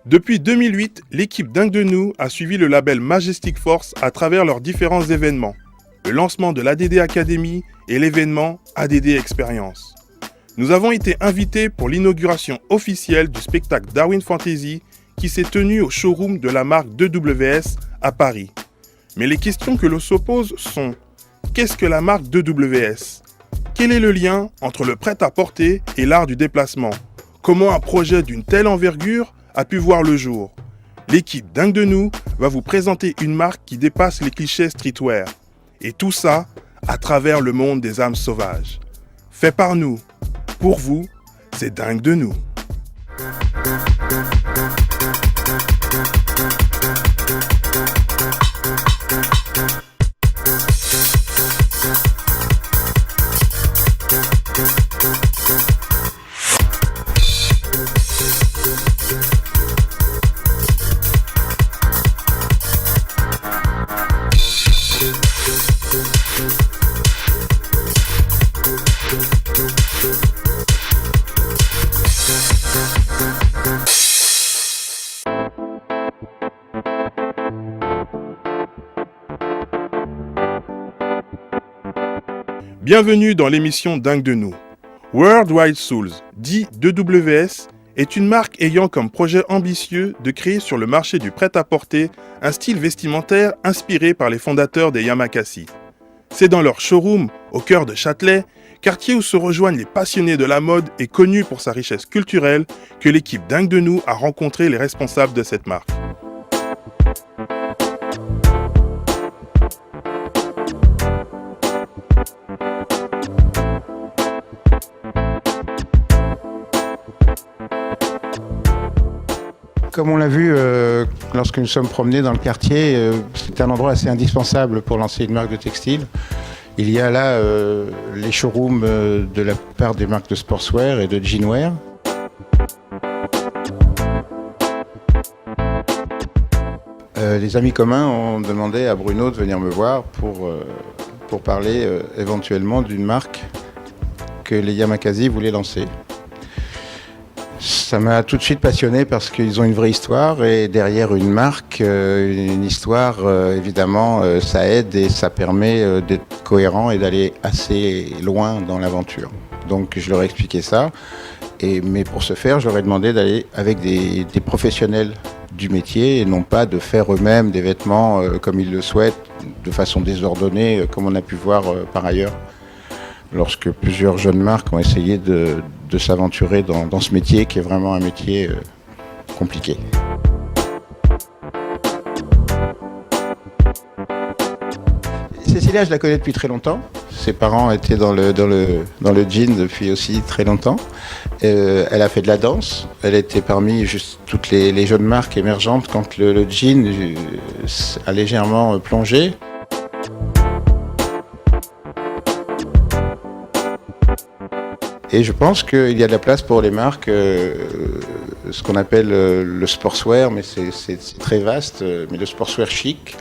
Depuis 2008, l'équipe Dingue de nous a suivi le label Majestic Force à travers leurs différents événements, le lancement de l'ADD Academy et l'événement ADD Experience. Nous avons été invités pour l'inauguration officielle du spectacle Darwin Fantasy qui s'est tenu au showroom de la marque 2WS à Paris. Mais les questions que l'on se pose sont: qu'est-ce que la marque 2WS ? Quel est le lien entre le prêt-à-porter et l'art du déplacement ? Comment un projet d'une telle envergure a pu voir le jour? L'équipe Dingue de nous va vous présenter une marque qui dépasse les clichés streetwear. Et tout ça à travers le monde des âmes sauvages. Fait par nous, pour vous, c'est Dingue de nous. Bienvenue dans l'émission Dingue de nous. Worldwide Souls, dit 2WS, est une marque ayant comme projet ambitieux de créer sur le marché du prêt-à-porter un style vestimentaire inspiré par les fondateurs des Yamakasi. C'est dans leur showroom, au cœur de Châtelet, quartier où se rejoignent les passionnés de la mode et connu pour sa richesse culturelle, que l'équipe Dingue de nous a rencontré les responsables de cette marque. Comme on l'a vu lorsque nous sommes promenés dans le quartier, c'est un endroit assez indispensable pour lancer une marque de textile. Il y a là les showrooms de la plupart des marques de sportswear et de jeanswear. Les amis communs ont demandé à Bruno de venir me voir pour parler éventuellement d'une marque que les Yamakasi voulaient lancer. Ça m'a tout de suite passionné parce qu'ils ont une vraie histoire et derrière une marque, une histoire, évidemment, ça aide et ça permet d'être cohérent et d'aller assez loin dans l'aventure. Donc je leur ai expliqué ça, mais pour ce faire, je leur ai demandé d'aller avec des professionnels du métier et non pas de faire eux-mêmes des vêtements comme ils le souhaitent, de façon désordonnée, comme on a pu voir par ailleurs. Lorsque plusieurs jeunes marques ont essayé de s'aventurer dans ce métier qui est vraiment un métier compliqué. Cécilia, je la connais depuis très longtemps. Ses parents étaient dans le jean depuis aussi très longtemps. Elle a fait de la danse. Elle était parmi juste toutes les jeunes marques émergentes quand le jean a légèrement plongé. Et je pense qu'il y a de la place pour les marques, ce qu'on appelle le sportswear, mais c'est très vaste, mais le sportswear chic,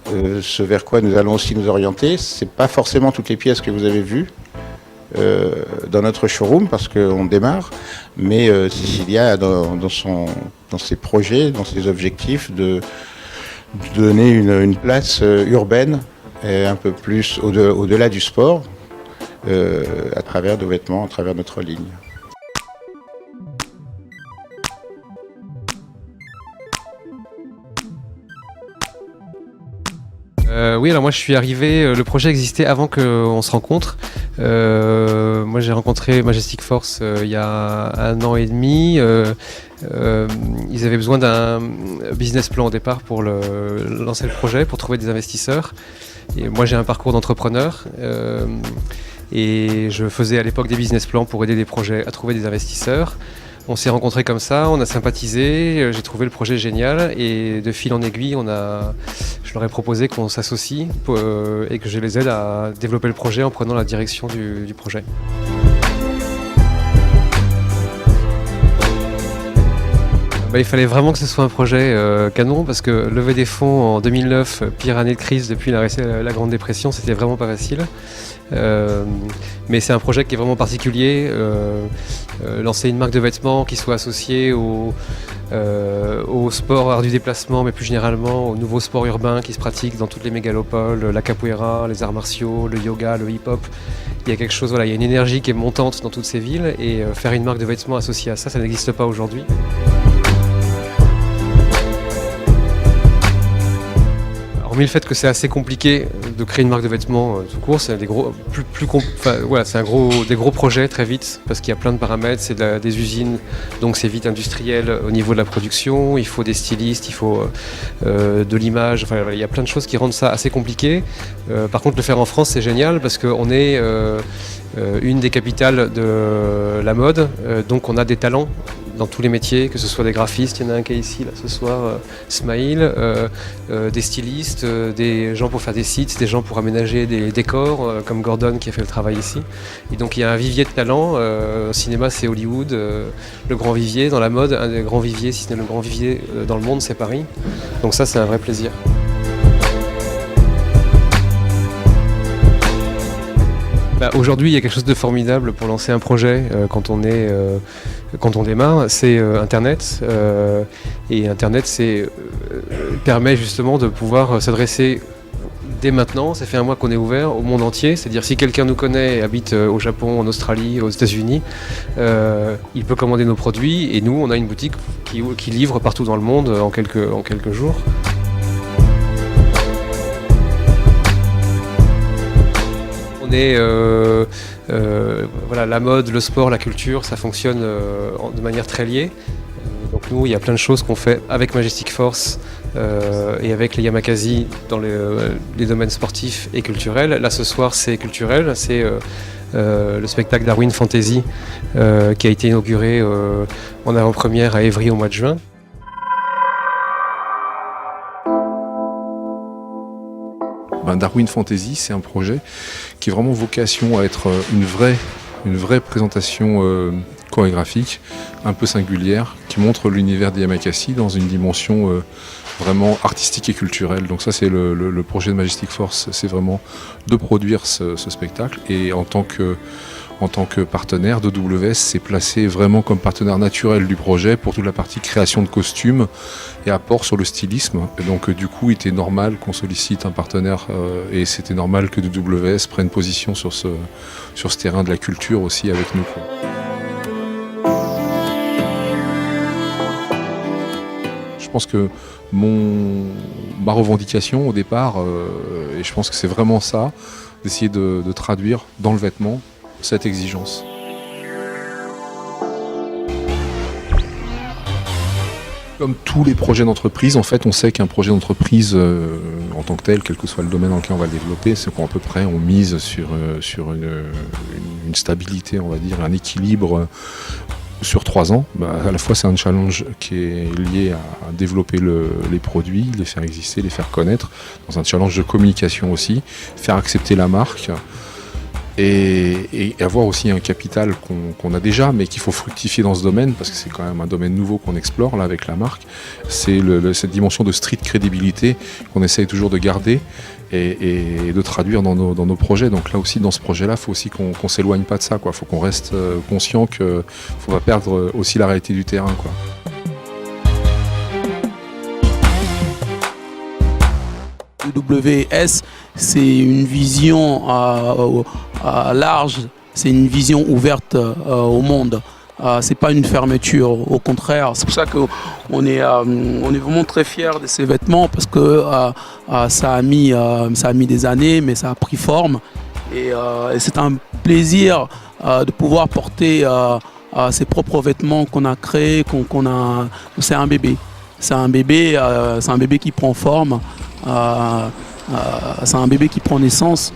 ce vers quoi nous allons aussi nous orienter. Ce n'est pas forcément toutes les pièces que vous avez vues dans notre showroom, parce qu'on démarre, mais il y a dans ses projets, dans ses objectifs, de donner une place urbaine, et un peu plus au-delà du sport, à travers nos vêtements, à travers notre ligne. Oui, alors moi je suis arrivé, le projet existait avant qu'on se rencontre. Moi j'ai rencontré Majestic Force il y a 1 an et demi. Ils avaient besoin d'un business plan au départ pour lancer le projet, pour trouver des investisseurs. Et moi j'ai un parcours d'entrepreneur. Et je faisais à l'époque des business plans pour aider des projets à trouver des investisseurs. On s'est rencontrés comme ça, on a sympathisé, j'ai trouvé le projet génial et de fil en aiguille, je leur ai proposé qu'on s'associe et que je les aide à développer le projet en prenant la direction du projet. Il fallait vraiment que ce soit un projet canon parce que lever des fonds en 2009, pire année de crise depuis la Grande Dépression, c'était vraiment pas facile. Mais c'est un projet qui est vraiment particulier. Lancer une marque de vêtements qui soit associée au sport art du déplacement, mais plus généralement aux nouveaux sports urbains qui se pratiquent dans toutes les mégalopoles, la capoeira, les arts martiaux, le yoga, le hip-hop. Il y a quelque chose, voilà, il y a une énergie qui est montante dans toutes ces villes et faire une marque de vêtements associée à ça, ça n'existe pas aujourd'hui. Hormis le fait que c'est assez compliqué de créer une marque de vêtements tout court, c'est des gros, des gros projets très vite parce qu'il y a plein de paramètres, c'est des usines, donc c'est vite industriel au niveau de la production, il faut des stylistes, il faut de l'image, enfin, il y a plein de choses qui rendent ça assez compliqué. Par contre, le faire en France, c'est génial parce qu'on est une des capitales de la mode, donc on a des talents dans tous les métiers, que ce soit des graphistes, il y en a un qui est ici là, ce soir, Smaïl, des stylistes, des gens pour faire des sites, des gens pour aménager des décors, comme Gordon qui a fait le travail ici. Et donc il y a un vivier de talents, au cinéma c'est Hollywood, le grand vivier, dans la mode, un des grands viviers, si ce n'est le grand vivier dans le monde, c'est Paris. Donc ça c'est un vrai plaisir. Aujourd'hui, il y a quelque chose de formidable pour lancer un projet quand on démarre, c'est Internet. Et Internet permet justement de pouvoir s'adresser dès maintenant, ça fait 1 mois qu'on est ouvert au monde entier, c'est-à-dire si quelqu'un nous connaît et habite au Japon, en Australie, aux États-Unis, il peut commander nos produits et nous, on a une boutique qui livre partout dans le monde en quelques jours. La mode, le sport, la culture, ça fonctionne de manière très liée. Donc nous, il y a plein de choses qu'on fait avec Majestic Force et avec les Yamakasi dans les domaines sportifs et culturels. Là, ce soir, c'est culturel, c'est le spectacle Darwin Fantasy qui a été inauguré en avant-première à Évry au mois de juin. Darwin Fantasy, c'est un projet qui est vraiment vocation à être une vraie présentation chorégraphique, un peu singulière, qui montre l'univers des Yamakasi dans une dimension vraiment artistique et culturelle. Donc ça, c'est le projet de Majestic Force, c'est vraiment de produire ce spectacle. Et en tant que partenaire, WS s'est placé vraiment comme partenaire naturel du projet pour toute la partie création de costumes et apport sur le stylisme. Et donc du coup, il était normal qu'on sollicite un partenaire et c'était normal que WS prenne position sur ce terrain de la culture aussi avec nous. Je pense que ma revendication au départ, et je pense que c'est vraiment ça, d'essayer de traduire dans le vêtement cette exigence. Comme tous les projets d'entreprise, en fait, on sait qu'un projet d'entreprise en tant que tel, quel que soit le domaine dans lequel on va le développer, c'est qu'à peu près on mise sur une stabilité, on va dire, un équilibre sur 3 ans. À la fois c'est un challenge qui est lié à développer les produits, les faire exister, les faire connaître, dans un challenge de communication aussi, faire accepter la marque, et avoir aussi un capital qu'on a déjà, mais qu'il faut fructifier dans ce domaine, parce que c'est quand même un domaine nouveau qu'on explore là avec la marque. C'est cette dimension de street crédibilité qu'on essaye toujours de garder et de traduire dans nos projets. Donc là aussi, dans ce projet-là, il faut aussi qu'on s'éloigne pas de ça, quoi. Faut qu'on reste conscient qu'il ne faut pas perdre aussi la réalité du terrain, quoi. WS, c'est une vision large, c'est une vision ouverte au monde. C'est pas une fermeture, au contraire. C'est pour ça qu'on est vraiment très fiers de ces vêtements parce que ça a mis des années, mais ça a pris forme. Et c'est un plaisir de pouvoir porter ses propres vêtements qu'on a créés, c'est un bébé. C'est un bébé qui prend forme. C'est un bébé qui prend naissance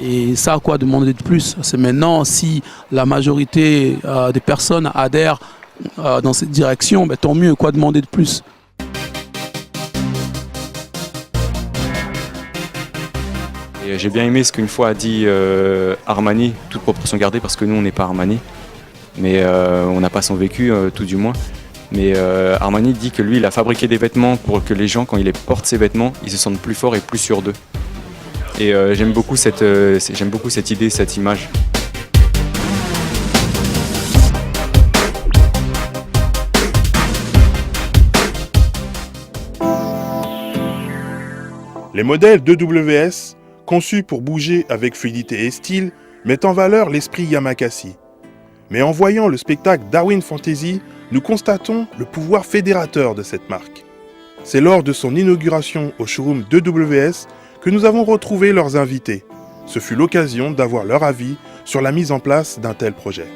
et ça, quoi demander de plus? C'est maintenant, si la majorité des personnes adhèrent dans cette direction, tant mieux, quoi demander de plus? Et j'ai bien aimé ce qu'une fois a dit Armani, toute proportion gardée, parce que nous on n'est pas Armani, mais on n'a pas son vécu, tout du moins. Mais Armani dit que lui, il a fabriqué des vêtements pour que les gens, quand ils les portent ces vêtements, ils se sentent plus forts et plus sûrs d'eux. Et j'aime beaucoup cette idée, cette image. Les modèles d'EWS, conçus pour bouger avec fluidité et style, mettent en valeur l'esprit Yamakasi. Mais en voyant le spectacle Darwin Fantasy, nous constatons le pouvoir fédérateur de cette marque. C'est lors de son inauguration au showroom d'EWS que nous avons retrouvé leurs invités. Ce fut l'occasion d'avoir leur avis sur la mise en place d'un tel projet.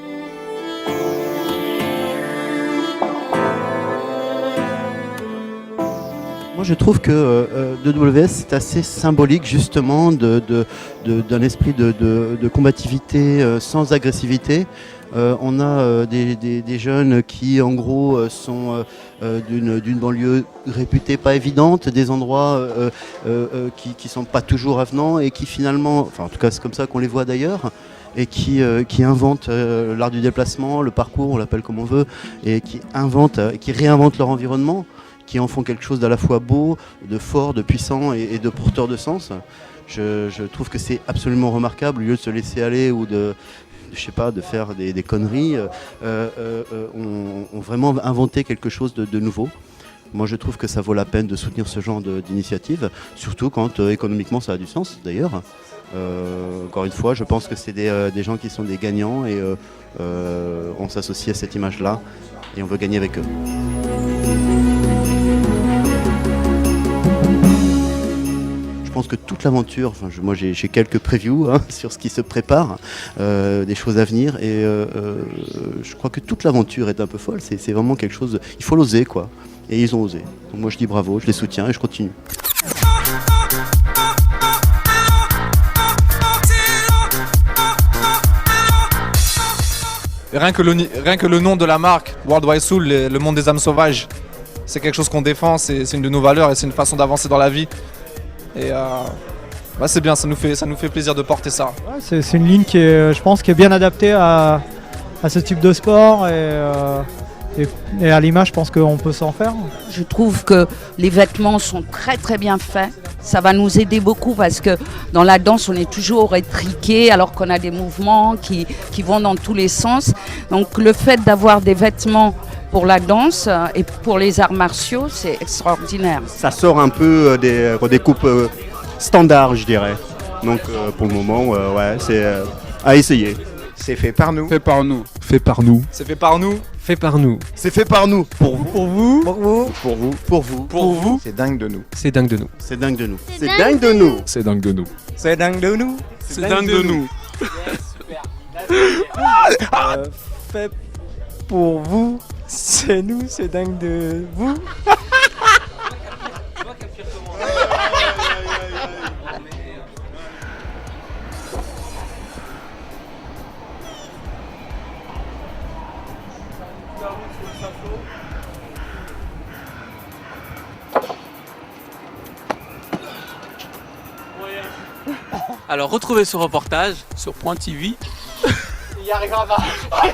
Moi, je trouve que EWS c'est assez symbolique justement d'un esprit de combativité sans agressivité. On a des jeunes qui, en gros, sont d'une banlieue réputée pas évidente, des endroits qui sont pas toujours avenants et qui finalement, enfin en tout cas c'est comme ça qu'on les voit d'ailleurs, et qui inventent l'art du déplacement, le parcours, on l'appelle comme on veut, et qui réinventent leur environnement, qui en font quelque chose d'à la fois beau, de fort, de puissant et de porteur de sens. Je trouve que c'est absolument remarquable, au lieu de se laisser aller ou de faire des conneries, ont vraiment inventé quelque chose de nouveau. Moi, je trouve que ça vaut la peine de soutenir ce genre d'initiative, surtout quand économiquement ça a du sens d'ailleurs. Encore une fois, je pense que c'est des gens qui sont des gagnants et on s'associe à cette image-là et on veut gagner avec eux. Je pense que toute l'aventure, moi j'ai quelques previews sur ce qui se prépare, des choses à venir, et je crois que toute l'aventure est un peu folle, c'est vraiment quelque chose, il faut l'oser quoi, et ils ont osé. Donc moi je dis bravo, je les soutiens et je continue. Et rien que le nom de la marque, World Wide Soul, le monde des âmes sauvages, c'est quelque chose qu'on défend, c'est une de nos valeurs et c'est une façon d'avancer dans la vie. Et c'est bien, ça nous fait plaisir de porter ça. Ouais, c'est une ligne qui est, je pense, qui est bien adaptée à ce type de sport et à l'image, je pense qu'on peut s'en faire. Je trouve que les vêtements sont très très bien faits. Ça va nous aider beaucoup parce que dans la danse, on est toujours étriqué alors qu'on a des mouvements qui vont dans tous les sens. Donc le fait d'avoir des vêtements pour la danse et pour les arts martiaux, c'est extraordinaire. Ça sort un peu des coupes standards, je dirais. Donc pour le moment, c'est à essayer. C'est fait par nous. Fait par nous. Fait par nous. C'est fait par nous. Fait par nous. C'est fait par nous. Pour vous. Pour vous. Pour vous. Pour vous. Pour vous. Pour vous. C'est dingue de nous. C'est dingue de nous. C'est dingue de nous. C'est dingue de nous. C'est dingue de nous. C'est dingue de nous. C'est dingue de nous. Fait pour vous. C'est nous, c'est dingue de vous. Alors retrouvez ce reportage sur Point TV. Il y arrivera pas.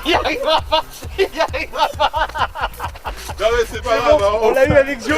Il y arrivera pas. Il y arrivera pas. Non mais c'est pas grave, on l'a eu avec Joe.